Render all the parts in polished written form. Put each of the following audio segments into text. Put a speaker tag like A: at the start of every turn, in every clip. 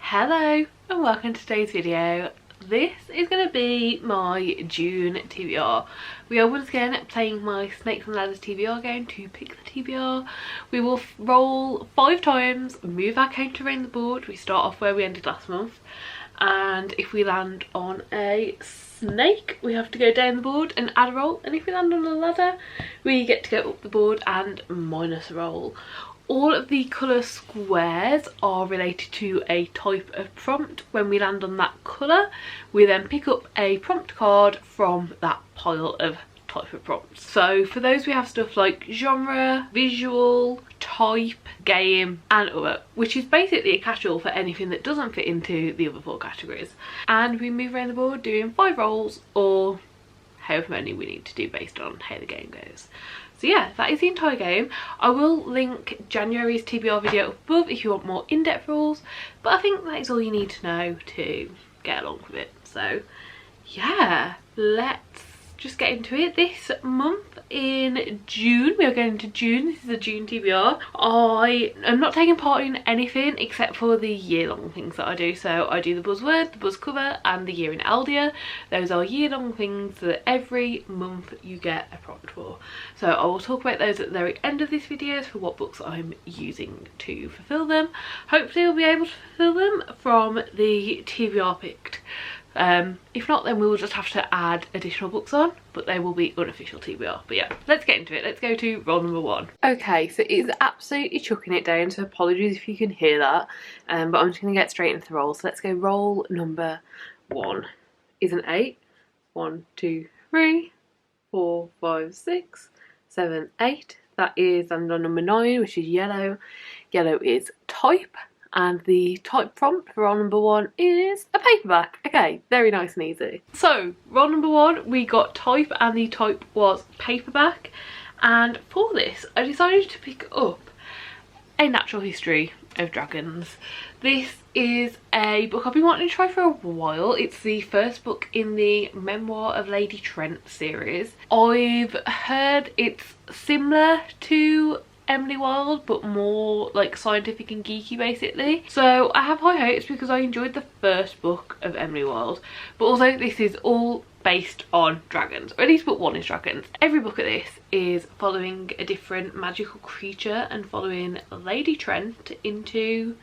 A: Hello and welcome to today's video. This is going to be my June TBR. We are once again playing my Snakes and Ladders TBR game to pick the TBR. We will roll 5 times, move our counter around the board. We start off where we ended last month, and if we land on a snake we have to go down the board and add a roll, and if we land on a ladder we get to go up the board and minus a roll. All of the colour squares are related to a type of prompt. When we land on that colour, we then pick up a prompt card from that pile of type of prompts. So for those we have stuff like genre, visual, type, game and other, which is basically a catch-all for anything that doesn't fit into the other 4 categories. And we move around the board doing 5 rolls or however many we need to do based on how the game goes. So yeah, that is the entire game. I will link January's TBR video up above if you want more in-depth rules, but I think that is all you need to know to get along with it. So yeah, let's just get into it. This month in June, we are going into June. This is a June TBR. I am not taking part in anything except for the year-long things that I do. So I do the buzzword, the buzz cover and the year in Aldia. Those are year-long things that every month you get a prompt for. So I will talk about those at the very end of this video for what books I'm using to fulfill them. Hopefully I'll be able to fulfill them from the TBR picked. If not, then we will just have to add additional books on, but they will be unofficial TBR. But yeah, let's get into it. Let's go to roll number 1. Okay, so it's absolutely chucking it down, so apologies if you can hear that, but I'm just going to get straight into the roll. So let's go. Roll number 1 is an 8. 1, 2, 3, 4, 5, 6, 7, 8. That is on number 9, which is yellow. Yellow is type. And the type prompt for roll number 1 is a paperback. Okay, very nice and easy. So roll number 1, we got type and the type was paperback. And for this, I decided to pick up A Natural History of Dragons. This is a book I've been wanting to try for a while. It's the first book in the Memoir of Lady Trent series. I've heard it's similar to Emily Wilde but more like scientific and geeky basically, so I have high hopes because I enjoyed the first book of Emily Wilde, but also this is all based on dragons, or at least book 1 is dragons. Every book of this is following a different magical creature and following Lady Trent into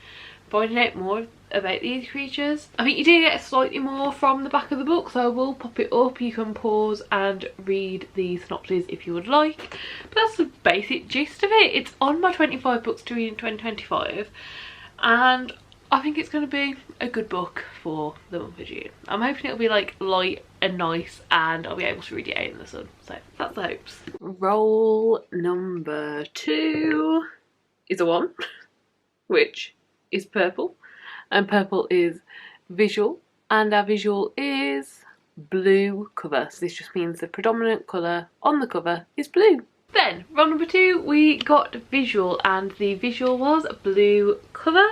A: finding out more about these creatures. I think you do get slightly more from the back of the book, so I will pop it up. You can pause and read the synopsis if you would like, but that's the basic gist of it. It's on my 25 books to read in 2025 and I think it's going to be a good book for the month of June. I'm hoping it'll be like light and nice and I'll be able to read it out in the sun, so that's the hopes. Roll number 2 is a 1 which is purple, and purple is visual, and our visual is blue cover, so this just means the predominant colour on the cover is blue. Then roll number 2, we got visual, and the visual was blue cover,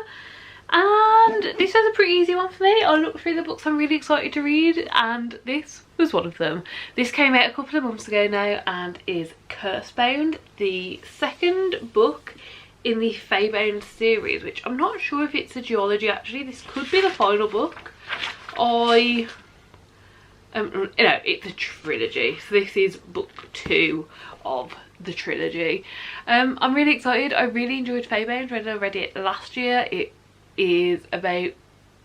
A: and this was a pretty easy one for me. I looked through the books I'm really excited to read and this was one of them. This came out a couple of months ago now and is Cursebound, the second book in the Feybound series, which I'm not sure if it's a duology actually. This could be the final book. You know, it's a trilogy, so this is book 2 of the trilogy. I'm really excited. I really enjoyed Feybound when I read it last year. It is about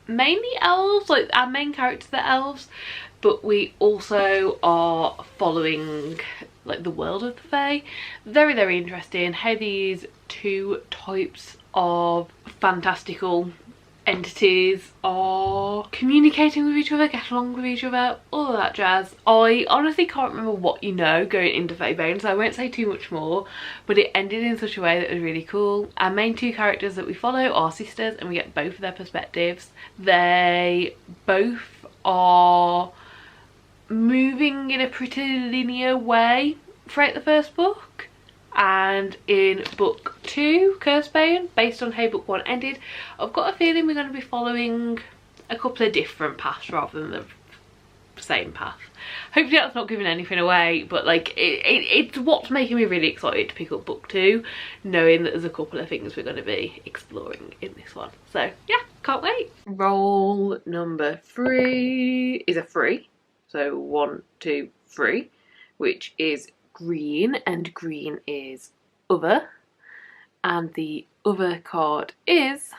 A: mainly elves, like our main characters are elves, but we also are following like the world of the Fae. Very, very interesting how these 2 types of fantastical entities are communicating with each other, getting along with each other, all of that jazz. I honestly can't remember what you know going into Feybound, so I won't say too much more, but it ended in such a way that was really cool. Our main 2 characters that we follow are sisters and we get both of their perspectives. They both are moving in a pretty linear way throughout the first book, and in book 2, Cursebound, based on how book 1 ended, I've got a feeling we're going to be following a couple of different paths rather than the same path. Hopefully that's not giving anything away, but like it's what's making me really excited to pick up book 2, knowing that there's a couple of things we're going to be exploring in this one. So yeah, can't wait. Roll number 3 is a 3, so 1, 2, 3, which is green, and green is other, and the other card is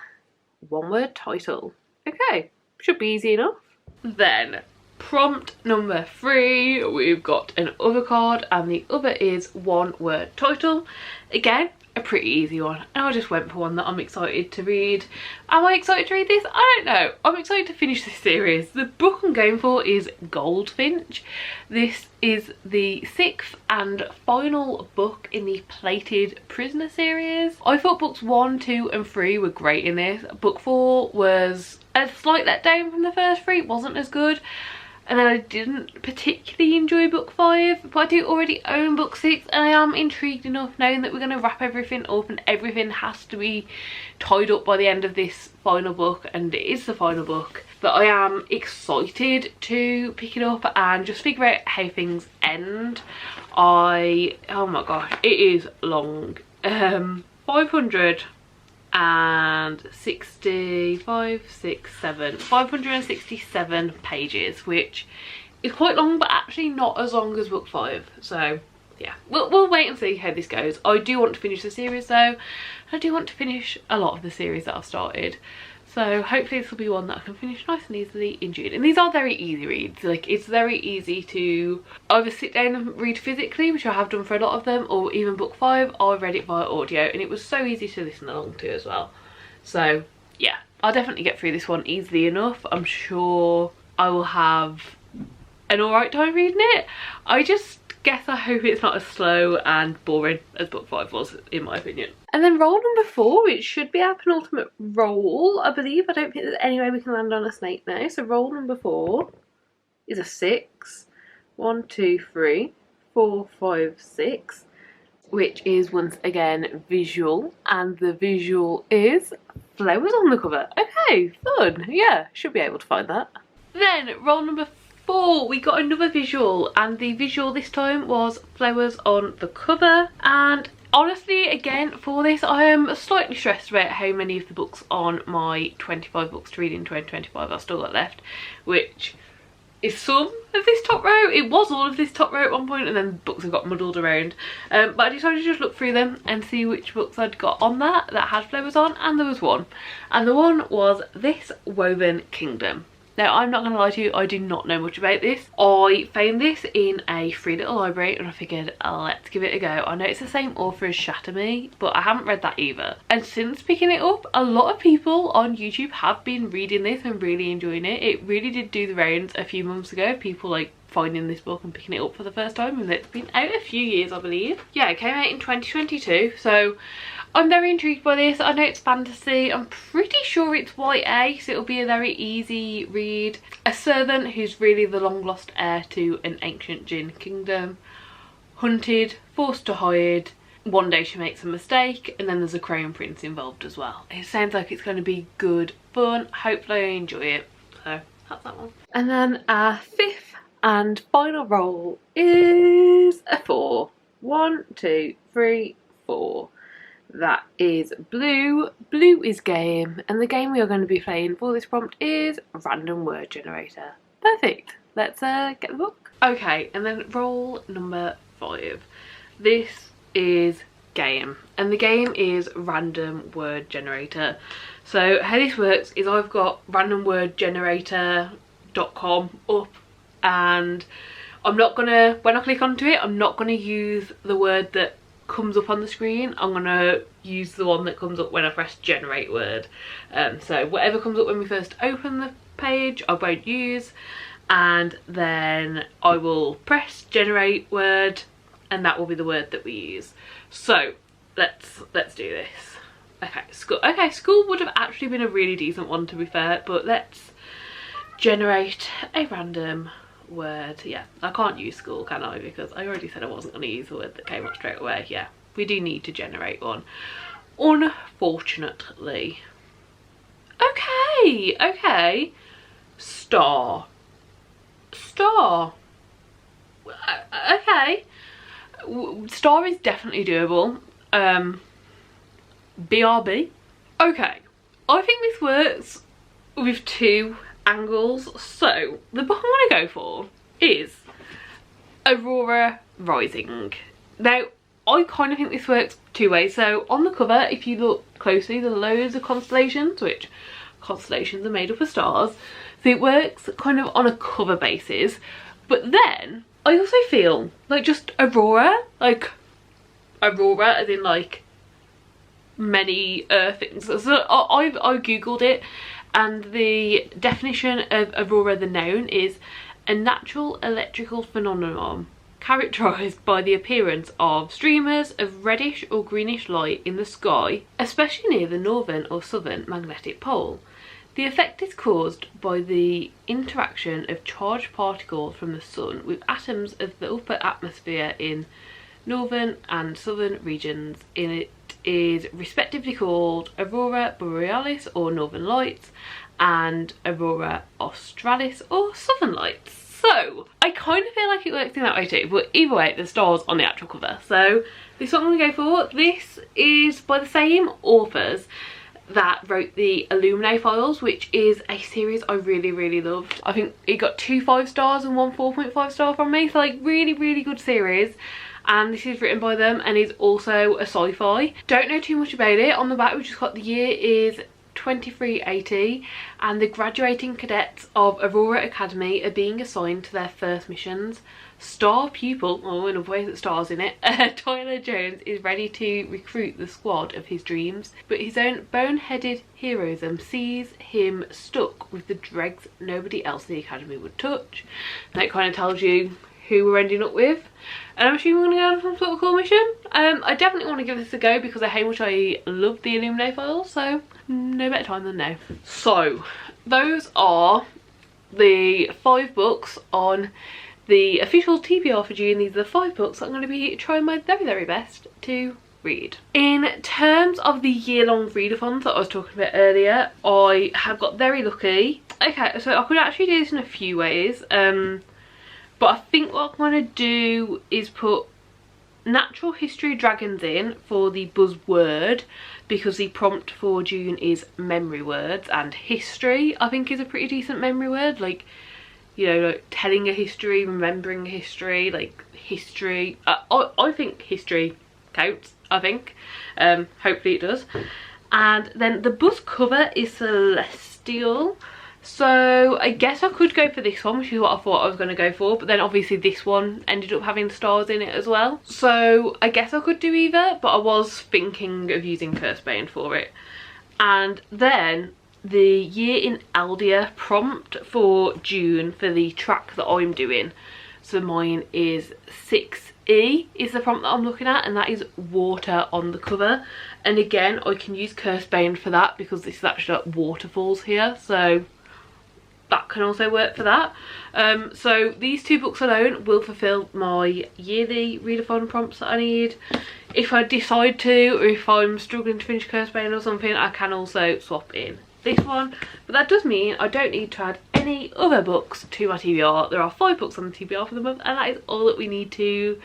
A: one word title. Okay, should be easy enough. Then prompt number 3, we've got an other card, and the other is one word title. Again, a pretty easy one, and I just went for one that I'm excited to read. Am I excited to read this? I don't know. I'm excited to finish this series. The book I'm going for is Goldfinch. This is the 6th and final book in the Plated Prisoner series. I thought books 1, 2 and 3 were great in this. Book 4 was a slight letdown from the first 3. It wasn't as good. And then I didn't particularly enjoy book 5, but I do already own book 6, and I am intrigued enough knowing that we're going to wrap everything up and everything has to be tied up by the end of this final book, and it is the final book, that I am excited to pick it up and just figure out how things end. Oh my gosh, it is long. 567 pages, which is quite long, but actually not as long as book 5. So yeah, we'll wait and see how this goes. I do want to finish the series though. I do want to finish a lot of the series that I've started, so hopefully this will be one that I can finish nice and easily in June. And these are very easy reads. Like, it's very easy to either sit down and read physically, which I have done for a lot of them, or even book 5 I read it via audio, and it was so easy to listen along to as well. So yeah, I'll definitely get through this one easily enough. I'm sure I will have an alright time reading it. I just guess I hope it's not as slow and boring as book 5 was, in my opinion. And then roll number 4, which should be our penultimate roll, I believe. I don't think there's any way we can land on a snake now. So roll number 4 is a 6. 1, 2, 3, 4, 5, 6, which is once again visual, and the visual is flowers on the cover. Okay, fun. Yeah, should be able to find that. Then roll number 4, we got another visual, and the visual this time was flowers on the cover. And honestly, again, for this I am slightly stressed about how many of the books on my 25 books to read in 2025 I've still got left, which is some of this top row. It was all of this top row at one point, and then books have got muddled around, but I decided to just look through them and see which books I'd got on that had flowers on, and there was one, and the one was this Woven Kingdom. Now, I'm not going to lie to you, I do not know much about this. I found this in a free little library, and I figured, let's give it a go. I know it's the same author as Shatter Me, but I haven't read that either. And since picking it up, a lot of people on YouTube have been reading this and really enjoying it. It really did do the rounds a few months ago, people like finding this book and picking it up for the first time, and it's been out a few years, I believe. Yeah, it came out in 2022, so I'm very intrigued by this. I know it's fantasy. I'm pretty sure it's YA, so it'll be a very easy read. A servant who's really the long lost heir to an ancient Jinn kingdom. Hunted, forced to hide. One day she makes a mistake, and then there's a crown prince involved as well. It sounds like it's going to be good fun. Hopefully I enjoy it. So that's that one. And then our 5th and final roll is a 4. 1, 2, 3, 4. That is blue. Blue is game, and the game we are going to be playing for this prompt is Random Word Generator. Perfect. Let's get the book. Okay, and then roll number 5. This is game, and the game is Random Word Generator. So how this works is I've got randomwordgenerator.com up, and I'm not gonna, when I click onto it, I'm not gonna use the word that comes up on the screen. I'm gonna use the one that comes up when I press generate word. So whatever comes up when we first open the page I won't use, and then I will press generate word, and that will be the word that we use. So let's do this. Okay, school. Okay, school would have actually been a really decent one, to be fair, but let's generate a random word. Yeah, I can't use school, can I? Because I already said I wasn't going to use the word that came up straight away. Yeah, we do need to generate one, unfortunately. Okay, star. star. Okay. Star is definitely doable. BRB. Okay, I think this works with two angles. So the book I'm going to go for is Aurora Rising. Now I kind of think this works two ways. So on the cover, if you look closely, there are loads of constellations, which constellations are made up of stars. So it works kind of on a cover basis. But then I also feel like just Aurora, like Aurora as in like many things. So I googled it, and the definition of aurora, the noun, is a natural electrical phenomenon characterised by the appearance of streamers of reddish or greenish light in the sky, especially near the northern or southern magnetic pole. The effect is caused by the interaction of charged particles from the sun with atoms of the upper atmosphere in northern and southern regions. It is respectively called Aurora Borealis or Northern Lights and Aurora Australis or Southern Lights. So I kind of feel like it works in that way too, but either way the star's on the actual cover. So this is what I'm going to go for. This is by the same authors that wrote the Illuminae files, which is a series I really loved. I think it got 2 5 stars and 1 4.5 star from me, so like really good series. And this is written by them and is also a sci-fi. Don't know too much about it. On the back we've just got the year is 2380 and the graduating cadets of Aurora Academy are being assigned to their first missions. Star pupil, oh in a way that stars in it, Tyler Jones is ready to recruit the squad of his dreams, but his own boneheaded heroism sees him stuck with the dregs nobody else in the academy would touch. And it kind of tells you who we're ending up with, and I'm assuming we're going to go on some sort of cool mission. I definitely want to give this a go because of how much I love the Illuminae files, so no better time than now. So those are the 5 books on the official TBR for June. These are the 5 books that I'm going to be trying my very best to read. In terms of the year-long readathons that I was talking about earlier, I have got very lucky. Okay, so I could actually do this in a few ways. But I think what I'm going to do is put natural history dragons in for the buzzword, because the prompt for June is memory words, and history I think is a pretty decent memory word, like, you know, like telling a history, remembering a history, like history. I think history counts, I think. Hopefully it does. And then the buzz cover is celestial. So I guess I could go for this one, which is what I thought I was going to go for, but then obviously this one ended up having stars in it as well. So I guess I could do either, but I was thinking of using Cursebane for it. And then the year in Eldia prompt for June for the track that I'm doing. So mine is 6E is the prompt that I'm looking at, and that is water on the cover. And again, I can use Cursebane for that because this is actually like waterfalls here, so that can also work for that. So these 2 books alone will fulfill my yearly readathon prompts that I need. If I decide to, or if I'm struggling to finish Cursebane or something, I can also swap in this one. But that does mean I don't need to add any other books to my TBR. There are 5 books on the TBR for the month, and that is all that we need to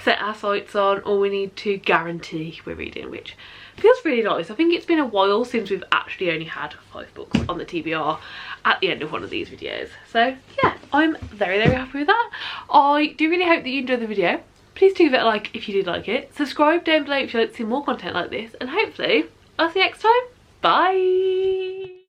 A: set our sights on, or we need to guarantee we're reading, which feels really nice. I think it's been a while since we've actually only had 5 books on the TBR at the end of one of these videos. So yeah, I'm very happy with that. I do really hope that you enjoyed the video. Please do give it a like if you did like it. Subscribe down below if you'd like to see more content like this, and hopefully I'll see you next time. Bye!